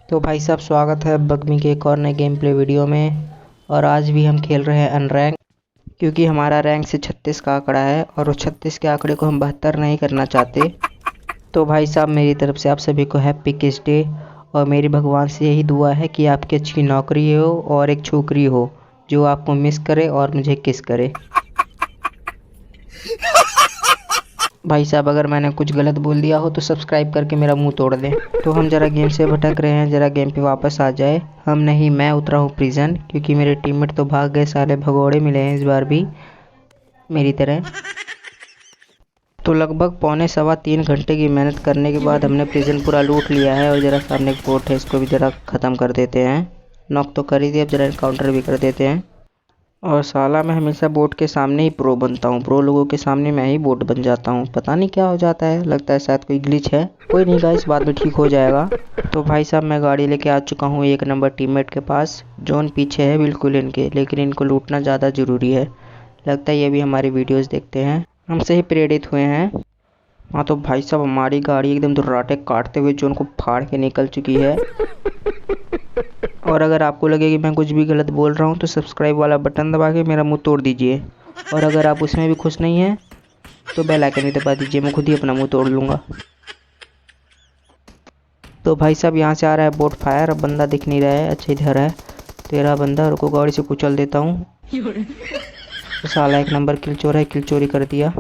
तो भाई साहब स्वागत है बगमी के एक और नए गेम प्ले वीडियो में। और आज भी हम खेल रहे हैं अनरैंक, क्योंकि हमारा रैंक से 36 का आंकड़ा है और उस 36 के आंकड़े को हम 72 नहीं करना चाहते। तो भाई साहब मेरी तरफ से आप सभी को हैप्पी किस डे। और मेरी भगवान से यही दुआ है कि आपकी अच्छी नौकरी हो और एक छोकरी हो जो आपको मिस करे और मुझे किस करे। भाई साहब अगर मैंने कुछ गलत बोल दिया हो तो सब्सक्राइब करके मेरा मुंह तोड़ दें। तो हम ज़रा गेम से भटक रहे हैं, ज़रा गेम पे वापस आ जाए। हम नहीं, मैं उतरा हूँ प्रिजन, क्योंकि मेरे टीममेट तो भाग गए, साले भगौड़े मिले हैं इस बार भी मेरी तरह। तो लगभग पौने सवा 3 घंटे की मेहनत करने के बाद हमने प्रिजन पूरा लूट लिया है। और ज़रा सामने एक बोट है, इसको भी ज़रा ख़त्म कर देते हैं। नॉक तो कर ही दिया, अब ज़रा इनकाउंटर भी कर देते हैं। और साला मैं हमेशा बोट के सामने ही प्रो बनता हूँ, प्रो लोगों के सामने मैं ही बोट बन जाता हूँ। पता नहीं क्या हो जाता है, लगता है शायद कोई ग्लिच है। कोई नहीं गाइस, बाद में ठीक हो जाएगा। तो भाई साहब मैं गाड़ी लेके आ चुका हूँ 1 नंबर टीममेट के पास। जोन पीछे है बिल्कुल इनके, लेकिन इनको लूटना ज़्यादा ज़रूरी है। लगता है ये भी हमारी वीडियोज़ देखते हैं, हमसे ही प्रेरित हुए हैं। हाँ तो भाई साहब हमारी गाड़ी एकदम दुर्राटे काटते हुए जोन को फाड़ के निकल चुकी है। और अगर आपको लगे कि मैं कुछ भी गलत बोल रहा हूँ तो सब्सक्राइब वाला बटन दबा के मेरा मुंह तोड़ दीजिए। और अगर आप उसमें भी खुश नहीं हैं तो बेल आइकन भी दबा दीजिए, मैं खुद ही अपना मुंह तोड़ लूँगा। तो भाई साहब यहाँ से आ रहा है बोट फायर, अब बंदा दिख नहीं रहा है। अच्छा इधर है तेरा बंदा, रुको गाड़ी से कुचल देता हूँ। तो साला 1 नंबर किल चोर है, किल चोरी कर दिया।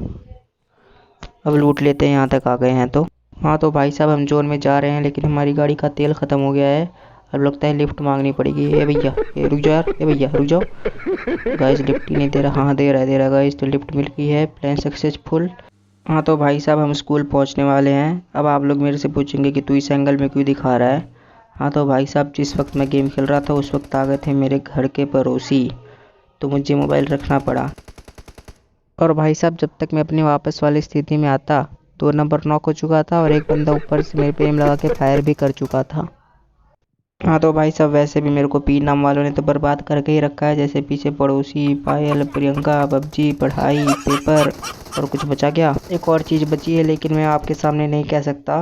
अब लूट लेते हैं, यहाँ तक आ गए हैं तो। हाँ तो भाई साहब हम जोन में जा रहे हैं, लेकिन हमारी गाड़ी का तेल ख़त्म हो गया है। अब लगता है लिफ्ट मांगनी पड़ेगी। ए भैया, ए रुक जाओ यार, ए भैया रुक जाओ। गाइस लिफ्ट ही नहीं दे रहा। हाँ दे रहा गाइस, तो लिफ्ट मिल गई है, प्लान सक्सेसफुल। हाँ तो भाई साहब हम स्कूल पहुंचने वाले हैं। अब आप लोग मेरे से पूछेंगे कि तू इस एंगल में क्यों दिखा रहा है। हाँ तो भाई साहब जिस वक्त मैं गेम खेल रहा था उस वक्त आ गए थे मेरे घर के पड़ोसी, तो मुझे मोबाइल रखना पड़ा। और भाई साहब जब तक मैं अपनी वापस वाली स्थिति में आता 2 नंबर नॉक हो चुका था और एक बंदा ऊपर से मेरे पे एम लगा के फायर भी कर चुका था। हाँ तो भाई साहब वैसे भी मेरे को पी नाम वालों ने तो बर्बाद करके ही रखा है, जैसे पीछे पड़ोसी, पायल, प्रियंका, पबजी, पढ़ाई, पेपर और कुछ बचा क्या। एक और चीज़ बची है लेकिन मैं आपके सामने नहीं कह सकता।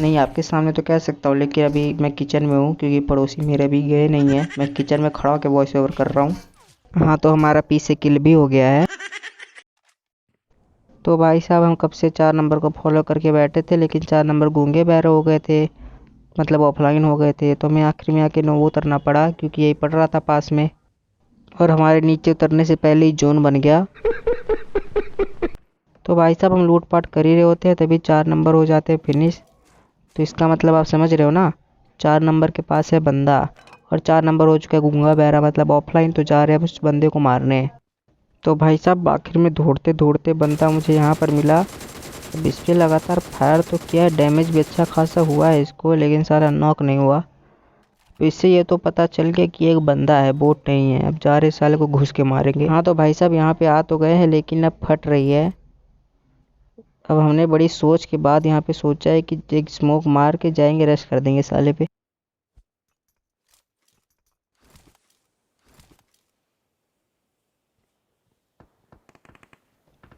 नहीं आपके सामने तो कह सकता हूँ, लेकिन अभी मैं किचन में हूँ क्योंकि पड़ोसी मेरे अभी गए नहीं है। मैं किचन में खड़ा होकर वॉइस ओवर कर रहा हूँ। हाँ तो हमारा पी से किल भी हो गया है। तो भाई साहब हम कब से 4 नंबर को फॉलो करके बैठे थे, लेकिन 4 नंबर गूंगे बहरे हो गए थे, मतलब ऑफलाइन हो गए थे। तो हमें आखिर में आके नोवो उतरना पड़ा क्योंकि यही पड़ रहा था पास में। और हमारे नीचे उतरने से पहले ही जोन बन गया। तो भाई साहब हम लूटपाट कर ही रहे होते हैं तभी 4 नंबर हो जाते हैं फिनिश। तो इसका मतलब आप समझ रहे हो ना, 4 नंबर के पास है बंदा और 4 नंबर हो चुका है गूंगा बहरा, मतलब ऑफलाइन। तो जा रहे हैं उस बंदे को मारने। तो भाई साहब आखिर में दौड़ते दौड़ते बंदा मुझे यहाँ पर मिला। अब इस पर लगातार फायर तो किया, डैमेज भी अच्छा खासा हुआ है इसको, लेकिन सारा नॉक नहीं हुआ। तो इससे ये तो पता चल गया कि एक बंदा है, बोट नहीं है। अब जा रहे साले को घुस के मारेंगे। हाँ तो भाई साहब यहाँ पे आ तो गए हैं लेकिन अब फट रही है। अब हमने बड़ी सोच के बाद यहाँ पे सोचा है कि एक स्मोक मार के जाएंगे, रश कर देंगे साले पे।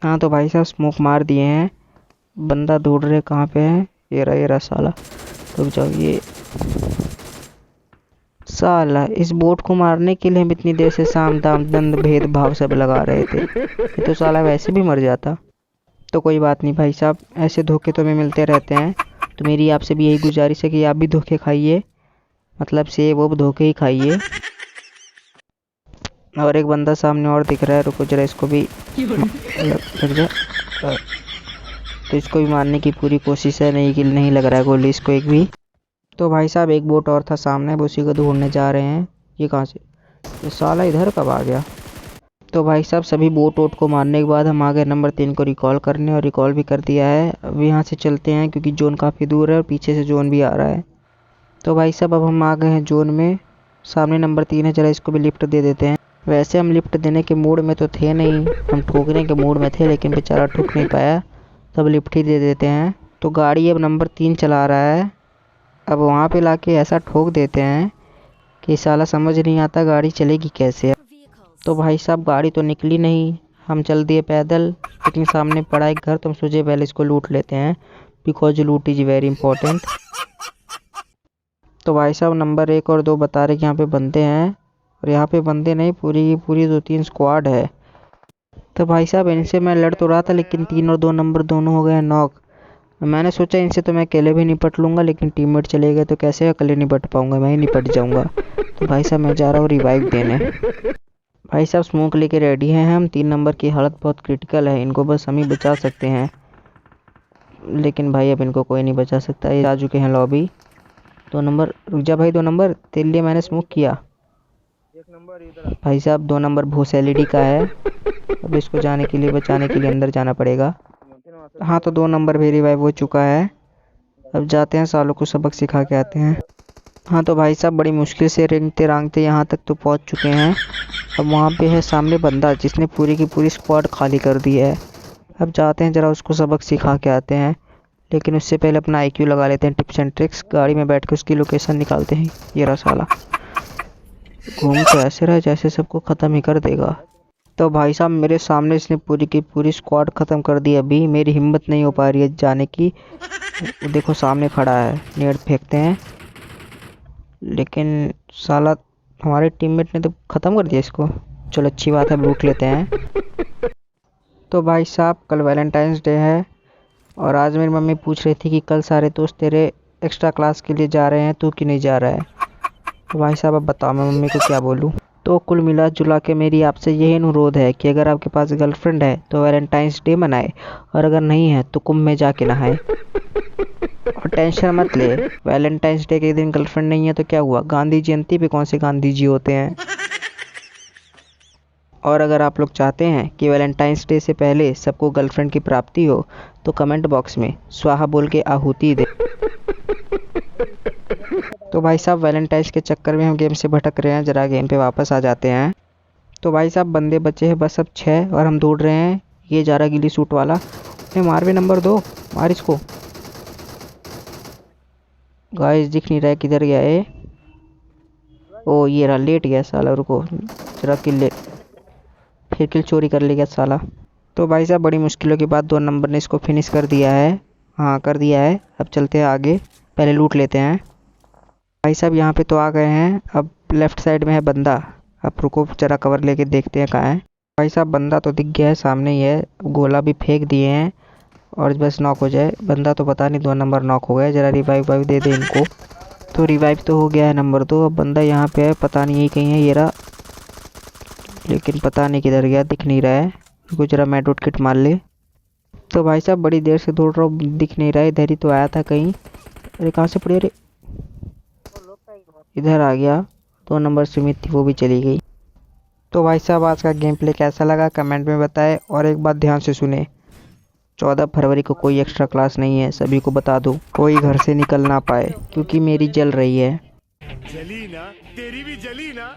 हाँ तो भाई साहब स्मोक मार दिए हैं, बंदा ढूंढ रहे कहाँ पे है। ये रहा साला। रुक जाओ, ये साला इस बोट को मारने के लिए हम इतनी देर से साम दाम दंड भेदभाव सब लगा रहे थे, ये तो साला वैसे भी मर जाता। तो कोई बात नहीं भाई साहब, ऐसे धोखे तो हमें मिलते रहते हैं। तो मेरी आपसे भी यही गुजारिश है कि आप भी धोखे खाइए, मतलब से वो धोखे ही खाइए। और एक बंदा सामने और दिख रहा है, रुको जरा इसको भी लग जा। तो इसको भी मारने की पूरी कोशिश है, नहीं कि नहीं लग रहा है गोली इसको एक भी। तो भाई साहब एक बोट और था सामने, अब उसी को ढूंढने जा रहे हैं। ये कहाँ से, ये साला इधर कब आ गया। तो भाई साहब सभी बोट वोट को मारने के बाद हम आ गए नंबर 3 को रिकॉल करने, और रिकॉल भी कर दिया है। अब यहाँ से चलते हैं क्योंकि जोन काफ़ी दूर है और पीछे से जोन भी आ रहा है। तो भाई साहब अब हम आ गए हैं जोन में। सामने नंबर 3 है, जरा इसको भी लिफ्ट दे देते हैं। वैसे हम लिफ्ट देने के मूड में तो थे नहीं, हम ठोकने के मूड में थे, लेकिन बेचारा ठुक नहीं पाया, तब लिफ्ट ही दे देते हैं। तो गाड़ी अब नंबर 3 चला रहा है। अब वहाँ पे लाके ऐसा ठोक देते हैं कि साला समझ नहीं आता गाड़ी चलेगी कैसे। तो भाई साहब गाड़ी तो निकली नहीं, हम चल दिए पैदल, लेकिन सामने पड़ा एक घर, तो हम सोचे पहले इसको लूट लेते हैं, बिकॉज लूट इज़ वेरी इंपॉर्टेंट। तो भाई साहब नंबर 1 और 2 बता रहे कि यहाँ पे बंदे हैं, और यहाँ पे बंदे नहीं, पूरी की पूरी 2-3 स्क्वाड है। तो भाई साहब इनसे मैं लड़ तो रहा था, लेकिन 3 और 2 नंबर दोनों हो गए नॉक। मैंने सोचा इनसे तो मैं अकेले भी निपट लूँगा, लेकिन टीममेट चले गए तो कैसे अकेले निपट पाऊँगा, मैं ही निपट जाऊँगा। तो भाई साहब मैं जा रहा हूँ रिवाइव देने। भाई साहब स्मोक लेके रेडी हैं हम। 3 नंबर की हालत बहुत क्रिटिकल है, इनको बस हम ही बचा सकते हैं, लेकिन भाई अब इनको कोई नहीं बचा सकता। ये आ चुके हैं लॉबी। 2 नंबर रुक जा भाई, 2 नंबर तेरे लिए मैंने स्मोक किया। भाई साहब 2 नंबर भूस एलईडी का है, अब इसको जाने के लिए बचाने के लिए अंदर जाना पड़ेगा। हाँ तो 2 नंबर भी रिवाइव हो चुका है, अब जाते हैं सालों को सबक सिखा के आते हैं। हाँ तो भाई साहब बड़ी मुश्किल से रेंगते रांगते यहाँ तक तो पहुँच चुके हैं। अब वहाँ पे है सामने बंदा जिसने पूरी की पूरी स्क्वाड खाली कर दी है। अब जाते हैं ज़रा उसको सबक सिखा के आते हैं, लेकिन उससे पहले अपना आईक्यू लगा लेते हैं, टिप्स एंड ट्रिक्स। गाड़ी में बैठ के उसकी लोकेशन निकालते हैं। ये रहा साला, घूम तो ऐसे रहा जैसे सबको ख़त्म ही कर देगा। तो भाई साहब मेरे सामने इसने पूरी की पूरी स्क्वाड ख़त्म कर दी। अभी मेरी हिम्मत नहीं हो पा रही है जाने की। देखो सामने खड़ा है, नेट फेंकते हैं, लेकिन साला हमारे टीममेट ने तो ख़त्म कर दिया इसको। चलो अच्छी बात है, लूट लेते हैं। तो भाई साहब कल वैलेंटाइंस डे है, और आज मेरी मम्मी पूछ रही थी कि कल सारे दोस्त तेरे एक्स्ट्रा क्लास के लिए जा रहे हैं, तू क्यों नहीं जा रहा है। तो भाई साहब अब बताओ मैं मम्मी को क्या बोलूँ। तो कुल मिला जुला के मेरी आपसे यही अनुरोध है कि अगर आपके पास गर्लफ्रेंड है तो वैलेंटाइंस डे मनाए, और अगर नहीं है तो कुंभ में जाके नहाए। और टेंशन मत ले, वैलेंटाइंस डे के दिन गर्लफ्रेंड नहीं है तो क्या हुआ, गांधी जयंती पे कौन से गांधी जी होते हैं। और अगर आप लोग चाहते हैं कि वैलेंटाइंस डे से पहले सबको गर्लफ्रेंड की प्राप्ति हो, तो कमेंट बॉक्स में स्वाहा बोल के आहुति दे। तो भाई साहब वैलेंटाइंस के चक्कर में हम गेम से भटक रहे हैं, ज़रा गेम पे वापस आ जाते हैं। तो भाई साहब बंदे बचे हैं बस अब 6, और हम दौड़ रहे हैं। ये जा रहा गिली सूट वाला, मार भी नंबर 2, मार इसको। गाइस दिख नहीं रहा है किधर गया है। ओ ये रहा, लेट गया साला, रुको जरा किल फिर किल चोरी कर लेगा साला। तो भाई साहब बड़ी मुश्किलों के बाद 2 नंबर ने इसको फिनिश कर दिया है। हाँ कर दिया है, अब चलते हैं आगे, पहले लूट लेते हैं। भाई साहब यहाँ पे तो आ गए हैं, अब लेफ्ट साइड में है बंदा। अब रुको जरा कवर लेके देखते हैं कहाँ है। भाई साहब बंदा तो दिख गया है, सामने ही है, गोला भी फेंक दिए हैं, और बस नॉक हो जाए। बंदा तो पता नहीं 2 नंबर नॉक हो गए, ज़रा रिवाइव वाइव दे दे इनको। तो रिवाइव तो हो गया है नंबर 2। अब बंदा यहाँ पे है, पता नहीं यही कहीं है, ये रहा, लेकिन पता नहीं किधर गया, दिख नहीं रहा है। रुको जरा मैट किट मार ले। तो भाई साहब बड़ी देर से दौड़ रहा हूँ, दिख नहीं रहा है, इधर ही तो आया था कहीं। अरे कहाँ से पड़ी, अरे इधर आ गया। 2 नंबर सुमित थी, वो भी चली गई। तो भाई साहब आज का गेम प्ले कैसा लगा कमेंट में बताएं, और एक बात ध्यान से सुने, 14 फरवरी को कोई एक्स्ट्रा क्लास नहीं है, सभी को बता दो, कोई घर से निकल ना पाए, क्योंकि मेरी जल रही है। जली ना, तेरी भी जली ना।